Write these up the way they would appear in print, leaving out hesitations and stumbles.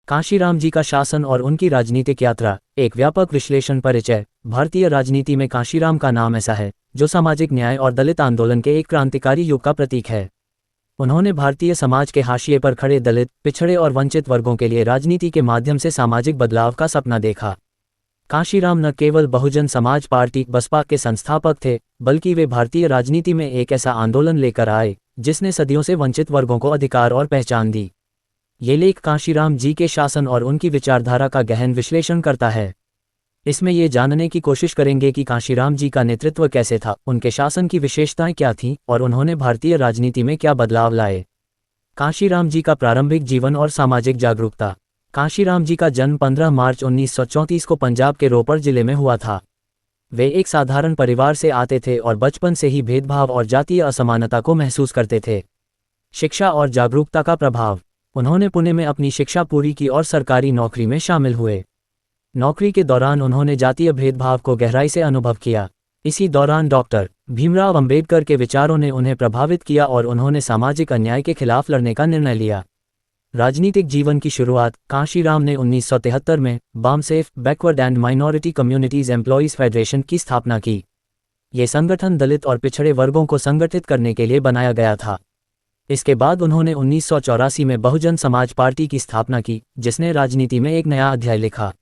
कांशीराम जी का शासन और उनकी राजनीतिक यात्रा, एक व्यापक विश्लेषण। परिचय। भारतीय राजनीति में कांशीराम का नाम ऐसा है जो सामाजिक न्याय और दलित आंदोलन के एक क्रांतिकारी युग का प्रतीक है। उन्होंने भारतीय समाज के हाशिए पर खड़े दलित, पिछड़े और वंचित वर्गों के लिए राजनीति के माध्यम से सामाजिक बदलाव का सपना देखा। कांशीराम न केवल बहुजन समाज पार्टी बसपा के संस्थापक थे, बल्कि वे भारतीय राजनीति में एक ऐसा आंदोलन लेकर आए जिसने सदियों से वंचित वर्गों को अधिकार और पहचान दी। ये लेख कांशीराम जी के शासन और उनकी विचारधारा का गहन विश्लेषण करता है। इसमें ये जानने की कोशिश करेंगे कि कांशीराम जी का नेतृत्व कैसे था, उनके शासन की विशेषताएं क्या थीं और उन्होंने भारतीय राजनीति में क्या बदलाव लाए। कांशीराम जी का प्रारंभिक जीवन और सामाजिक जागरूकता। कांशीराम जी का जन्म 15 मार्च 1934 को पंजाब के रोपड़ जिले में हुआ था। वे एक साधारण परिवार से आते थे और बचपन से ही भेदभाव और जातीय असमानता को महसूस करते थे। शिक्षा और जागरूकता का प्रभाव। उन्होंने पुणे में अपनी शिक्षा पूरी की और सरकारी नौकरी में शामिल हुए। नौकरी के दौरान उन्होंने जातीय भेदभाव को गहराई से अनुभव किया। इसी दौरान डॉक्टर भीमराव अंबेडकर के विचारों ने उन्हें प्रभावित किया और उन्होंने सामाजिक अन्याय के खिलाफ लड़ने का निर्णय लिया। राजनीतिक जीवन की शुरुआत। कांशीराम ने 1973 में BAMCEF backward and minority communities employees federation की स्थापना की। ये संगठन दलित और पिछड़े वर्गों को संगठित करने के लिए बनाया गया था। इसके बाद उन्होंने 1984 में बहुजन समाज पार्टी की स्थापना की, जिसने राजनीति में एक नया अध्याय लिखा।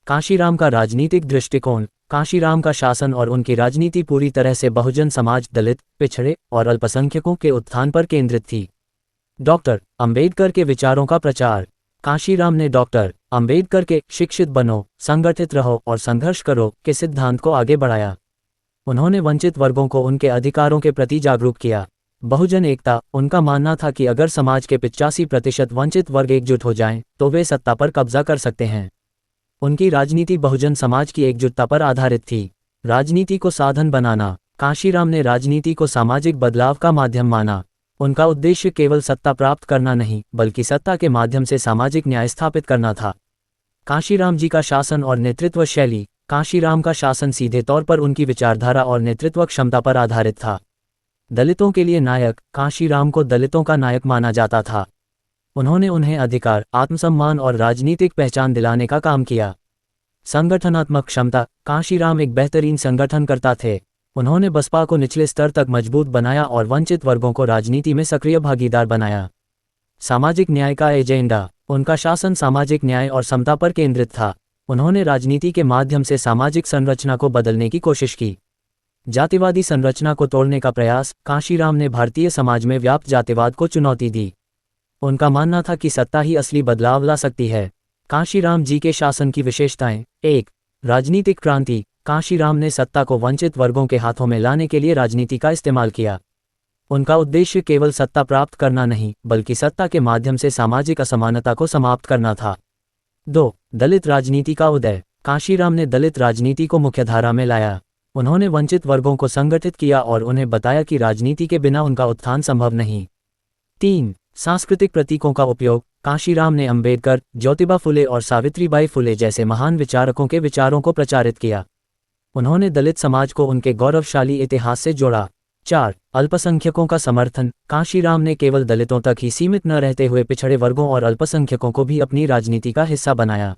कांशीराम का राजनीतिक दृष्टिकोण। कांशीराम का शासन और उनकी राजनीति पूरी तरह से बहुजन समाज, दलित, पिछड़े और अल्पसंख्यकों के उत्थान पर केंद्रित थी। डॉक्टर अंबेडकर के विचारों का प्रचार। कांशीराम ने डॉक्टर अंबेडकर के शिक्षित बनो, संगठित रहो और संघर्ष करो के सिद्धांत को आगे बढ़ाया। उन्होंने वंचित वर्गों को उनके अधिकारों के प्रति जागरूक किया। बहुजन एकता। उनका मानना था कि अगर समाज के 85% वंचित वर्ग एकजुट हो जाएं, तो वे सत्ता पर कब्जा कर सकते हैं। उनकी राजनीति बहुजन समाज की एकजुटता पर आधारित थी। राजनीति को साधन बनाना। कांशीराम ने राजनीति को सामाजिक बदलाव का माध्यम माना। उनका उद्देश्य केवल सत्ता प्राप्त करना नहीं, बल्कि सत्ता के माध्यम से सामाजिक न्याय स्थापित करना था। कांशीराम जी का शासन और नेतृत्व शैली। कांशीराम का शासन सीधे तौर पर उनकी विचारधारा और नेतृत्व क्षमता पर आधारित था। दलितों के लिए नायक। कांशीराम को दलितों का नायक माना जाता था। उन्होंने उन्हें अधिकार, आत्मसम्मान और राजनीतिक पहचान दिलाने का काम किया। संगठनात्मक क्षमता। कांशीराम एक बेहतरीन संगठनकर्ता थे। उन्होंने बसपा को निचले स्तर तक मजबूत बनाया और वंचित वर्गों को राजनीति में सक्रिय भागीदार बनाया। सामाजिक न्याय का एजेंडा। उनका शासन सामाजिक न्याय और समता पर केंद्रित था। उन्होंने राजनीति के माध्यम से सामाजिक संरचना को बदलने की कोशिश की। जातिवादी संरचना को तोड़ने का प्रयास। कांशीराम ने भारतीय समाज में व्याप्त जातिवाद को चुनौती दी। उनका मानना था कि सत्ता ही असली बदलाव ला सकती है। कांशीराम जी के शासन की विशेषताएं। 1. राजनीतिक क्रांति। कांशीराम ने सत्ता को वंचित वर्गों के हाथों में लाने के लिए राजनीति का इस्तेमाल किया। उनका उद्देश्य केवल सत्ता प्राप्त करना नहीं, बल्कि सत्ता के माध्यम से सामाजिक असमानता को समाप्त करना था। 2. दलित राजनीति का उदय। कांशीराम ने दलित राजनीति को मुख्यधारा में लाया। उन्होंने वंचित वर्गों को संगठित किया और उन्हें बताया कि राजनीति के बिना उनका उत्थान संभव नहीं। 3. सांस्कृतिक प्रतीकों का उपयोग। कांशीराम ने अंबेडकर, ज्योतिबा फुले और सावित्रीबाई फुले जैसे महान विचारकों के विचारों को प्रचारित किया। उन्होंने दलित समाज को उनके गौरवशाली इतिहास से जोड़ा। 4. अल्पसंख्यकों का समर्थन। कांशीराम ने केवल दलितों तक ही सीमित न रहते हुए पिछड़े वर्गों और अल्पसंख्यकों को भी अपनी राजनीति का हिस्सा बनाया।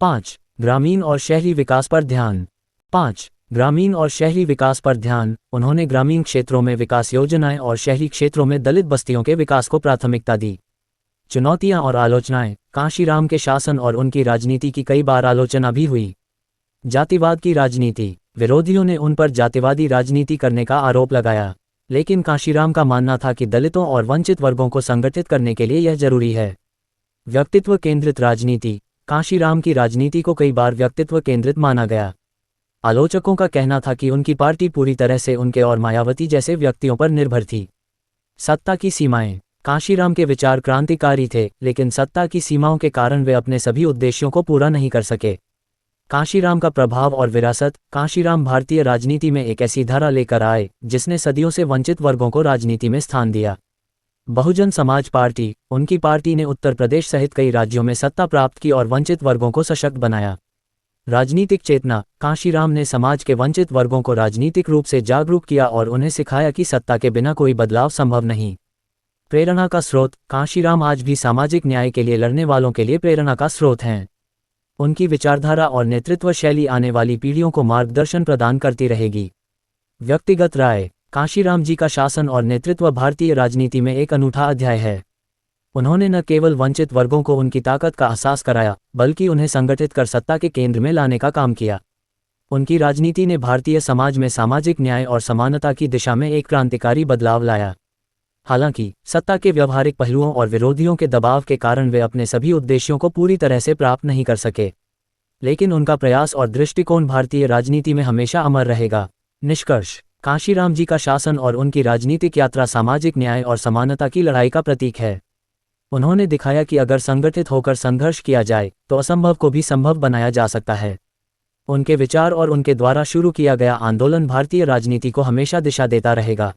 5. ग्रामीण और शहरी विकास पर ध्यान। 5. ग्रामीण और शहरी विकास पर ध्यान। उन्होंने ग्रामीण क्षेत्रों में विकास योजनाएं और शहरी क्षेत्रों में दलित बस्तियों के विकास को प्राथमिकता दी। चुनौतियां और आलोचनाएं। कांशीराम के शासन और उनकी राजनीति की कई बार आलोचना भी हुई। जातिवाद की राजनीति। विरोधियों ने उन पर जातिवादी राजनीति करने का आरोप लगाया, लेकिन कांशीराम का मानना था कि दलितों और वंचित वर्गों को संगठित करने के लिए यह जरूरी है। व्यक्तित्व केंद्रित राजनीति। कांशीराम की राजनीति को कई बार व्यक्तित्व केंद्रित माना गया। आलोचकों का कहना था कि उनकी पार्टी पूरी तरह से उनके और मायावती जैसे व्यक्तियों पर निर्भर थी। सत्ता की सीमाएं। कांशीराम के विचार क्रांतिकारी थे, लेकिन सत्ता की सीमाओं के कारण वे अपने सभी उद्देश्यों को पूरा नहीं कर सके। कांशीराम का प्रभाव और विरासत। कांशीराम भारतीय राजनीति में एक ऐसी धारा लेकर आए जिसने सदियों से वंचित वर्गों को राजनीति में स्थान दिया। बहुजन समाज पार्टी। उनकी पार्टी ने उत्तर प्रदेश सहित कई राज्यों में सत्ता प्राप्त की और वंचित वर्गों को सशक्त बनाया। राजनीतिक चेतना। कांशीराम ने समाज के वंचित वर्गों को राजनीतिक रूप से जागरूक किया और उन्हें सिखाया कि सत्ता के बिना कोई बदलाव संभव नहीं। प्रेरणा का स्रोत। कांशीराम आज भी सामाजिक न्याय के लिए लड़ने वालों के लिए प्रेरणा का स्रोत हैं। उनकी विचारधारा और नेतृत्व शैली आने वाली पीढ़ियों को मार्गदर्शन प्रदान करती रहेगी। व्यक्तिगत राय। कांशीराम जी का शासन और नेतृत्व भारतीय राजनीति में एक अनूठा अध्याय है। उन्होंने न केवल वंचित वर्गों को उनकी ताकत का एहसास कराया, बल्कि उन्हें संगठित कर सत्ता के केंद्र में लाने का काम किया। उनकी राजनीति ने भारतीय समाज में सामाजिक न्याय और समानता की दिशा में एक क्रांतिकारी बदलाव लाया। हालांकि सत्ता के व्यवहारिक पहलुओं और विरोधियों के दबाव के कारण वे अपने सभी उद्देश्यों को पूरी तरह से प्राप्त नहीं कर सके, लेकिन उनका प्रयास और दृष्टिकोण भारतीय राजनीति में हमेशा अमर रहेगा। निष्कर्ष। कांशीराम जी का शासन और उनकी राजनीतिक यात्रा सामाजिक न्याय और समानता की लड़ाई का प्रतीक है। उन्होंने दिखाया कि अगर संगठित होकर संघर्ष किया जाए तो असंभव को भी संभव बनाया जा सकता है। उनके विचार और उनके द्वारा शुरू किया गया आंदोलन भारतीय राजनीति को हमेशा दिशा देता रहेगा।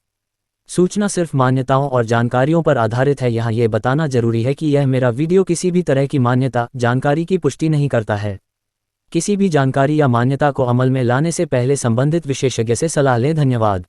सूचना सिर्फ मान्यताओं और जानकारियों पर आधारित है। यहाँ ये बताना जरूरी है कि यह मेरा वीडियो किसी भी तरह की मान्यता, जानकारी की पुष्टि नहीं करता है। किसी भी जानकारी या मान्यता को अमल में लाने से पहले संबंधित विशेषज्ञ से सलाह लें। धन्यवाद।